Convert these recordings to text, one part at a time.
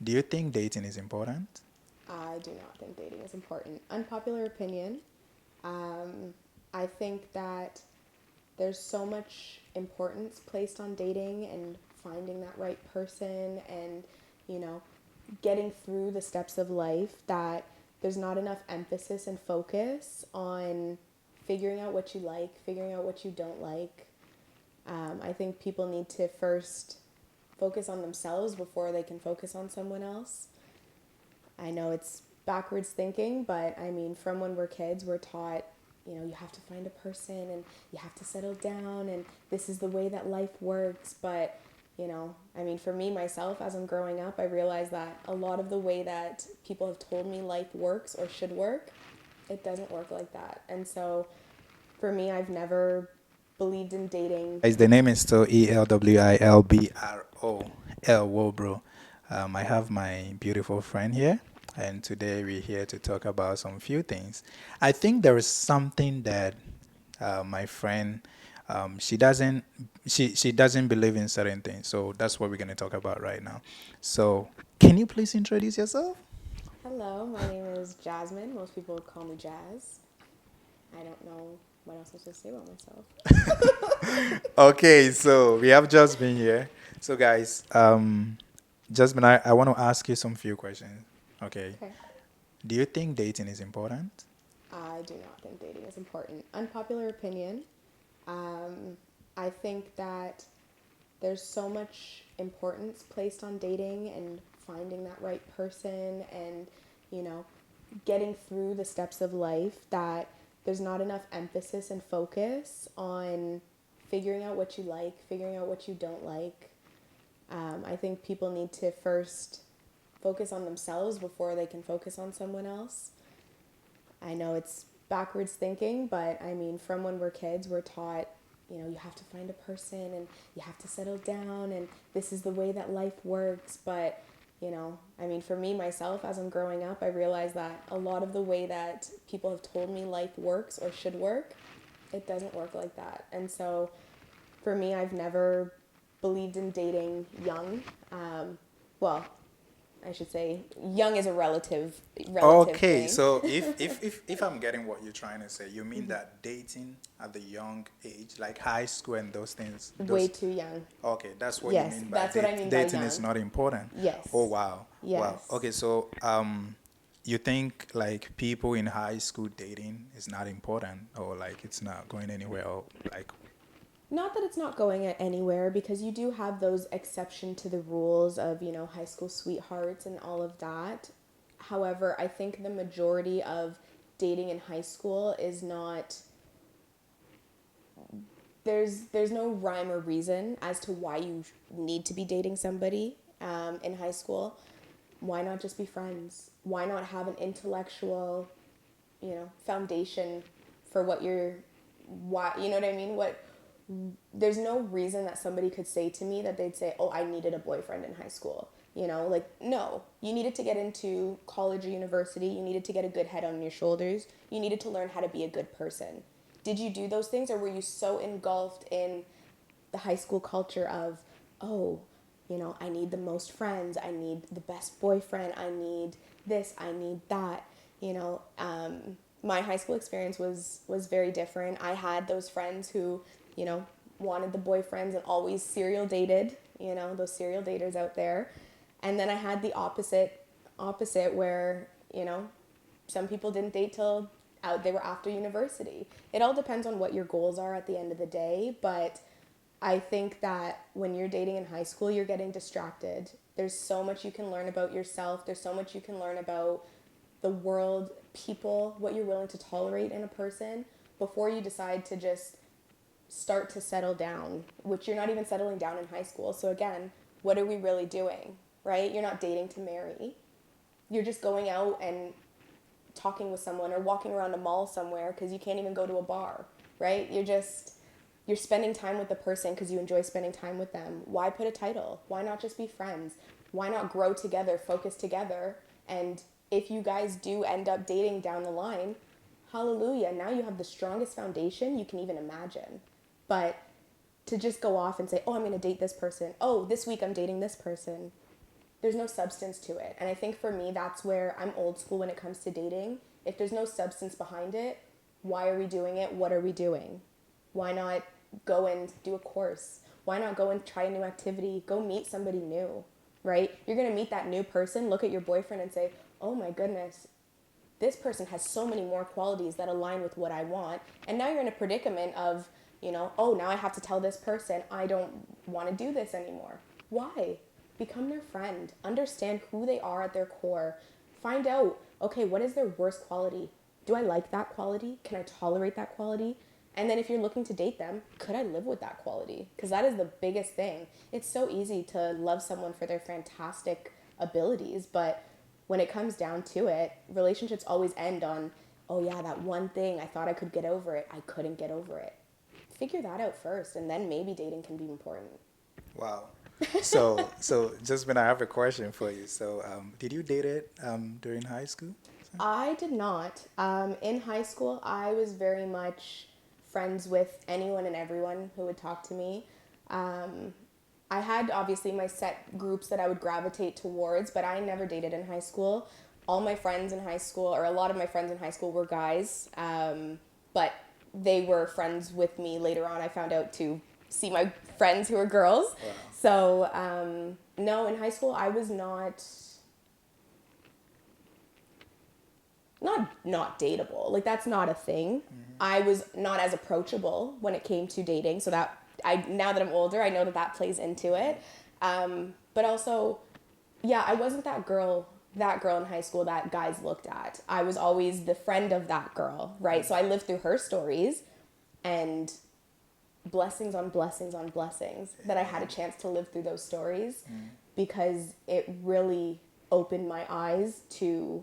Do you think dating is important? I do not think dating is important. Unpopular opinion. Um, I think that there's so much importance placed on dating and finding that right person and, you know, getting through the steps of life that there's not enough emphasis and focus on figuring out what you like, figuring out what you don't like. I think people need to first focus on themselves before they can focus on someone else. I know it's backwards thinking, but I mean, from when we're kids, we're taught, you have to find a person and you have to settle down and this is the way that life works. But, I mean, for me, myself, as I'm growing up, I realize that a lot of the way that people have told me life works or should work, it doesn't work like that. And so for me, I've never believed in dating. Guys, the name is still ELWILBRO. L Wobro. I have my beautiful friend here, and today we're here to talk about some few things. I think there is something that my friend she doesn't believe in certain things, so that's what we're gonna talk about right now. So, can you please introduce yourself? Hello, my name is Jasmine. Most people call me Jazz. I don't know what else I'm supposed to say about myself. Okay, so we have just been here. So, guys, Jasmine, I want to ask you some few questions. Okay. Okay. Do you think dating is important? I do not think dating is important. Unpopular opinion. Um, I think that there's so much importance placed on dating and finding that right person and, you know, getting through the steps of life that there's not enough emphasis and focus on figuring out what you like, figuring out what you don't like. I think people need to first focus on themselves before they can focus on someone else. I know it's backwards thinking, but I mean, from when we're kids, we're taught, you have to find a person and you have to settle down and this is the way that life works. But, I mean, for me, myself, as I'm growing up, I realize that a lot of the way that people have told me life works or should work, it doesn't work like that. And so for me, I've never believed in dating young. Well, I should say young is a relative Okay, thing. so if I'm getting what you're trying to say, you mean that dating at the young age, like high school and those things, Way those too young. okay, that's what you Yes, mean by that's what I mean by dating is young. not important. Oh Yes. wow. Wow. Yes. Okay, so you think like people in high school dating is not important or like it's not going anywhere or like Not that it's not going anywhere because you do have those exception to the rules of, high school sweethearts and all of that. However, I think the majority of dating in high school is not there's no rhyme or reason as to why you need to be dating somebody in high school. Why not just be friends? Why not have an intellectual, foundation for what you're, why, you know what I mean? There's no reason that somebody could say to me that they'd say, oh, I needed a boyfriend in high school. Like, no, you needed to get into college or university. You needed to get a good head on your shoulders. You needed to learn how to be a good person. Did you do those things or were you so engulfed in the high school culture of, oh, I need the most friends, I need the best boyfriend, I need this, I need that. My high school experience was very different. I had those friends who, you know, wanted the boyfriends and always serial dated, those serial daters out there. And then I had the opposite where, some people didn't date till out they were after university. It all depends on what your goals are at the end of the day, but I think that when you're dating in high school, you're getting distracted. There's so much you can learn about yourself. There's so much you can learn about the world, people, what you're willing to tolerate in a person before you decide to just start to settle down, which you're not even settling down in high school. So again, what are we really doing, right? You're not dating to marry. You're just going out and talking with someone or walking around a mall somewhere because you can't even go to a bar, right? You're spending time with the person because you enjoy spending time with them. Why put a title? Why not just be friends? Why not grow together, focus together? And if you guys do end up dating down the line, hallelujah, now you have the strongest foundation you can even imagine. But to just go off and say, oh, I'm going to date this person. Oh, this week I'm dating this person. there's no substance to it. And I think for me, that's where I'm old school when it comes to dating. If there's no substance behind it, why are we doing it? What are we doing? Why not go and do a course? Why not go and try a new activity? Go meet somebody new, right? You're going to meet that new person, look at your boyfriend and say, oh my goodness, this person has so many more qualities that align with what I want. And now you're in a predicament of, oh, now I have to tell this person I don't want to do this anymore. Why? Become their friend. Understand who they are at their core. Find out, okay, what is their worst quality? Do I like that quality? Can I tolerate that quality? And then if you're looking to date them, could I live with that quality? Because that is the biggest thing. It's so easy to love someone for their fantastic abilities, but when it comes down to it, relationships always end on, oh yeah, that one thing, I thought I could get over it. I couldn't get over it. Figure that out first, and then maybe dating can be important. Wow. So Jasmine, I have a question for you. So, did you date it during high school? I did not. In high school, I was very much friends with anyone and everyone who would talk to me. I had obviously my set groups that I would gravitate towards, but I never dated in high school. All my friends in high school, or a lot of my friends in high school, were guys, but they were friends with me later on. I found out to see my friends who were girls. Wow. So, no, in high school, I was not dateable. Like that's not a thing. I was not as approachable when it came to dating. So that now that I'm older, I know that plays into it. But also, yeah, I wasn't that girl in high school that guys looked at. I was always the friend of that girl, right? So I lived through her stories and blessings on blessings on blessings that I had a chance to live through those stories because it really opened my eyes to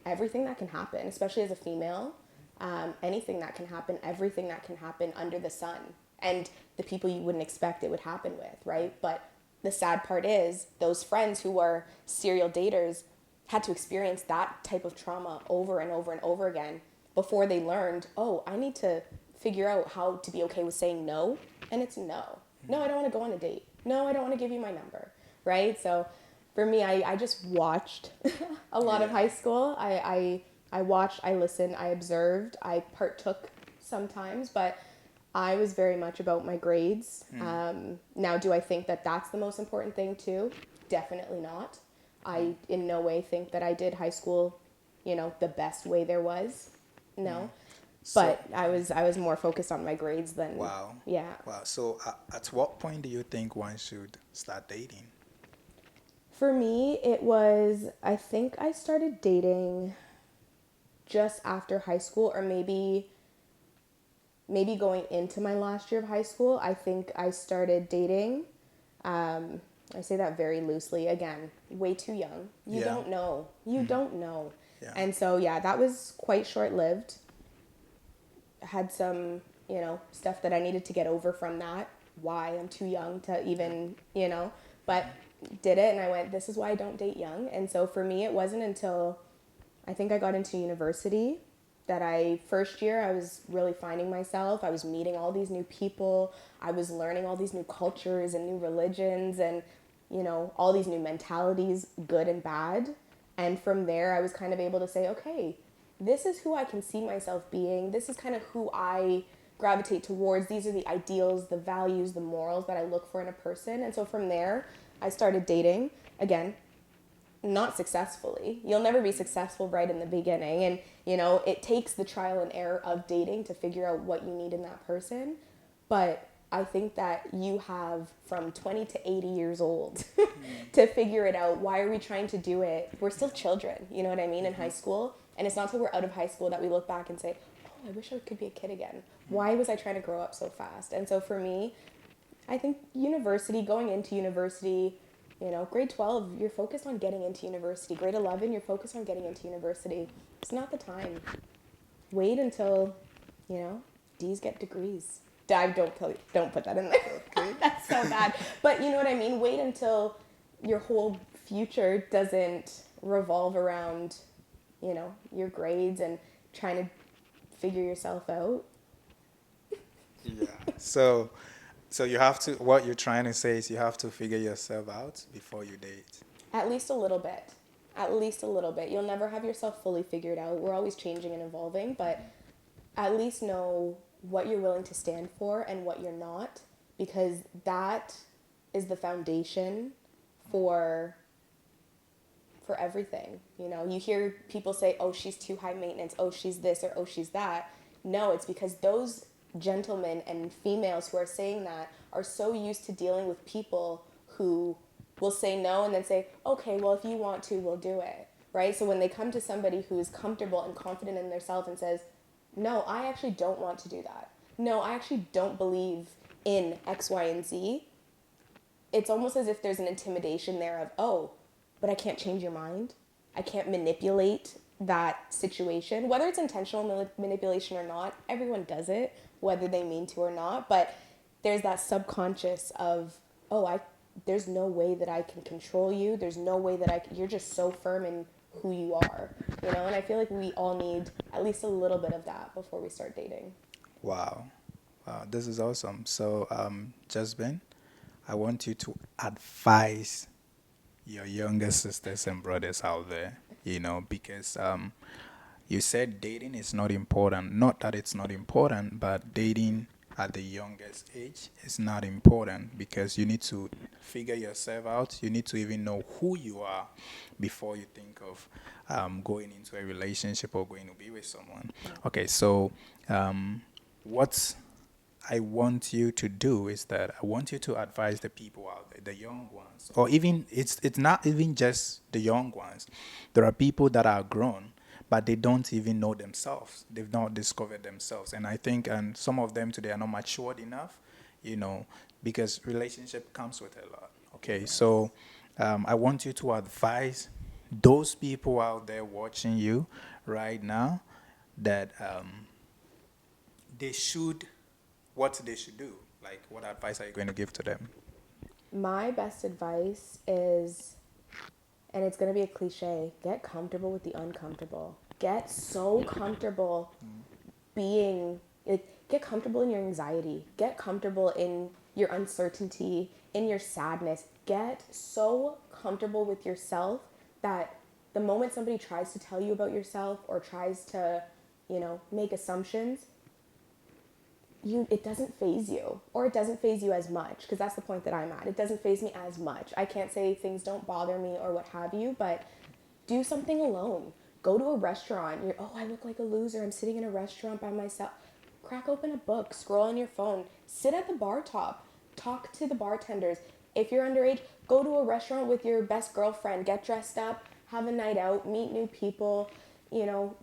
everything that can happen, especially as a female. Anything that can happen, everything that can happen under the sun, and the people you wouldn't expect it would happen with, right? But the sad part is those friends who were serial daters had to experience that type of trauma over and over and over again before they learned, oh, I need to figure out how to be okay with saying no. And it's no. No, I don't want to go on a date. No, I don't want to give you my number, right? So for me, I just watched a lot of high school. I watched, I listened, I observed, I partook sometimes, but I was very much about my grades. Now, do I think that that's the most important thing too? Definitely not. I in no way think that I did high school, the best way there was. No. But I was more focused on my grades than, Wow. yeah. Wow. So, at what point do you think one should start dating? For me, it was, I think I started dating just after high school, or maybe going into my last year of high school. I think I started dating. I say that very loosely. Again, way too young. You don't know. You don't know. Yeah. And so, yeah, that was quite short-lived. Had some, stuff that I needed to get over from that. Why I'm too young to even, but did it, and I went, this is why I don't date young. And so for me, it wasn't until I think I got into university that first year I was really finding myself. I was meeting all these new people. I was learning all these new cultures and new religions and, all these new mentalities, good and bad. And from there, I was kind of able to say, okay, this is who I can see myself being. This is kind of who I gravitate towards. These are the ideals, the values, the morals that I look for in a person. And so from there, I started dating. Again, not successfully. You'll never be successful right in the beginning. And, it takes the trial and error of dating to figure out what you need in that person. But I think that you have from 20 to 80 years old to figure it out. Why are we trying to do it? We're still children, you know what I mean, in high school. And it's not until we're out of high school that we look back and say, oh, I wish I could be a kid again. Why was I trying to grow up so fast? And so for me, I think going into university, grade 12, you're focused on getting into university. Grade 11, you're focused on getting into university. It's not the time. Wait until, D's get degrees. Don't put that in there. Okay. That's so bad. But you know what I mean? Wait until your whole future doesn't revolve around, your grades and trying to figure yourself out. Yeah. So you have to, what you're trying to say is you have to figure yourself out before you date. At least a little bit. At least a little bit. You'll never have yourself fully figured out. We're always changing and evolving, but at least know what you're willing to stand for and what you're not, because that is the foundation for everything. You know, you hear people say, "Oh, she's too high maintenance. Oh, she's this or oh, she's that." No, it's because those gentlemen and females who are saying that are so used to dealing with people who will say no and then say, "Okay, well, if you want to, we'll do it." Right? So when they come to somebody who is comfortable and confident in themselves and says, "No, I actually don't want to do that. No, I actually don't believe in X, Y, and Z." It's almost as if there's an intimidation there of, "Oh, but I can't change your mind. I can't manipulate that situation." Whether it's intentional manipulation or not, everyone does it, whether they mean to or not. But there's that subconscious of, "Oh, there's no way that I can control you. There's no way that you're just so firm in who you are." You know, and I feel like we all need at least a little bit of that before we start dating. Wow. Wow, this is awesome. So, Jasmine, I want you to advise your younger sisters and brothers out there, because you said dating is not important. Not that it's not important, but dating at the youngest age is not important because you need to figure yourself out. You need to even know who you are before you think of going into a relationship or going to be with someone. Okay, so what I want you to do is that I want you to advise the people out there, the young ones, or even it's not even just the young ones. There are people that are grown, but they don't even know themselves. They've not discovered themselves, and I think, and some of them today are not matured enough, because relationship comes with a lot. Okay, so I want you to advise those people out there watching you right now that they should what they should do. Like, what advice are you going to give to them? My best advice is, and it's going to be a cliche, get comfortable with the uncomfortable. Get so comfortable being, get comfortable in your anxiety. Get comfortable in your uncertainty, in your sadness. Get so comfortable with yourself that the moment somebody tries to tell you about yourself or tries to, make assumptions, it doesn't phase you, or it doesn't phase you as much, because that's the point that I'm at. It doesn't phase me as much. I can't say things don't bother me or what have you, but do something alone. Go to a restaurant. Oh, I look like a loser. I'm sitting in a restaurant by myself. Crack open a book, scroll on your phone, sit at the bar top, talk to the bartenders. If you're underage, go to a restaurant with your best girlfriend, get dressed up, have a night out, meet new people.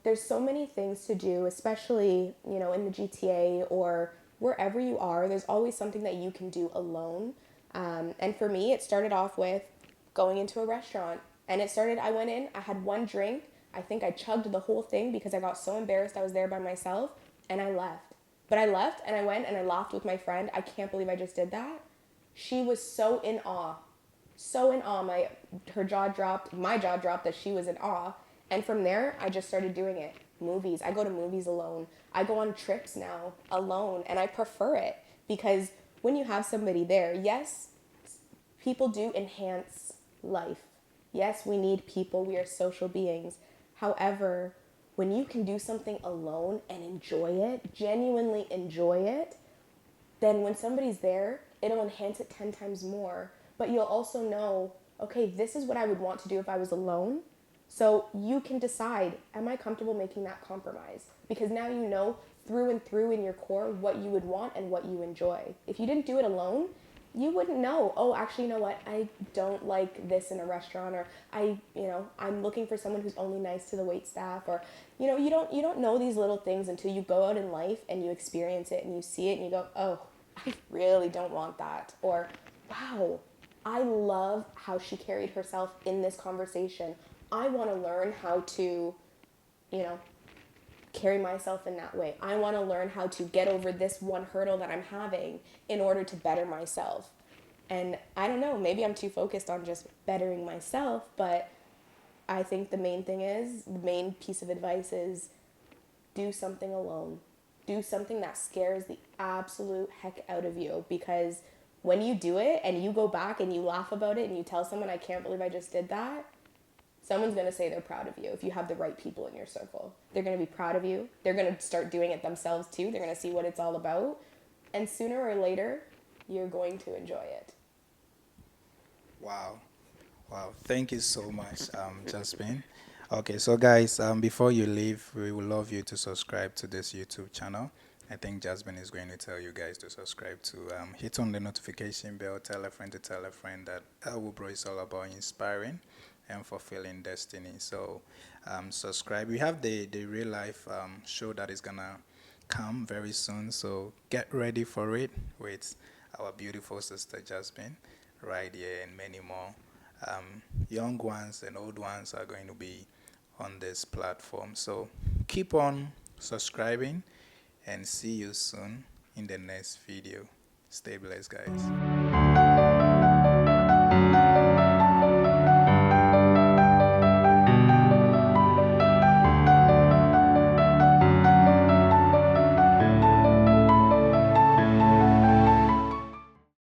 There's so many things to do, especially, in the GTA or wherever you are. There's always something that you can do alone. And for me, it started off with going into a restaurant. And I went in, I had one drink. I think I chugged the whole thing because I got so embarrassed I was there by myself, and I left. But I left and I went and I laughed with my friend. I can't believe I just did that. She was so in awe, so in awe. Her jaw dropped, my jaw dropped that she was in awe. And from there, I just started doing it. Movies. I go to movies alone. I go on trips now alone, and I prefer it because when you have somebody there, yes, people do enhance life. Yes, we need people. We are social beings. However, when you can do something alone and enjoy it, genuinely enjoy it, then when somebody's there, it'll enhance it 10 times more. But you'll also know, okay, this is what I would want to do if I was alone. So you can decide, am I comfortable making that compromise? Because now you know through and through in your core what you would want and what you enjoy. If you didn't do it alone, you wouldn't know, oh, actually, you know what, I don't like this in a restaurant, or I'm looking for someone who's only nice to the wait staff, or you don't know these little things until you go out in life and you experience it and you see it and you go, oh, I really don't want that, or wow, I love how she carried herself in this conversation. I want to learn how to, you know, carry myself in that way. I want to learn how to get over this one hurdle that I'm having in order to better myself. And I don't know, maybe I'm too focused on just bettering myself, but I think the main piece of advice is do something alone. Do something that scares the absolute heck out of you, because when you do it and you go back and you laugh about it and you tell someone, I can't believe I just did that, someone's going to say they're proud of you if you have the right people in your circle. They're going to be proud of you. They're going to start doing it themselves too. They're going to see what it's all about. And sooner or later, you're going to enjoy it. Wow. Wow. Thank you so much, Jasmine. Okay, so guys, before you leave, we would love you to subscribe to this YouTube channel. I think Jasmine is going to tell you guys to subscribe to hit on the notification bell, tell a friend to tell a friend that Elwood is all about inspiring and fulfilling destiny. So subscribe. We have the real life show that is gonna come very soon. So get ready for it with our beautiful sister Jasmine right here and many more. Young ones and old ones are going to be on this platform. So keep on subscribing and see you soon in the next video. Stay blessed, guys.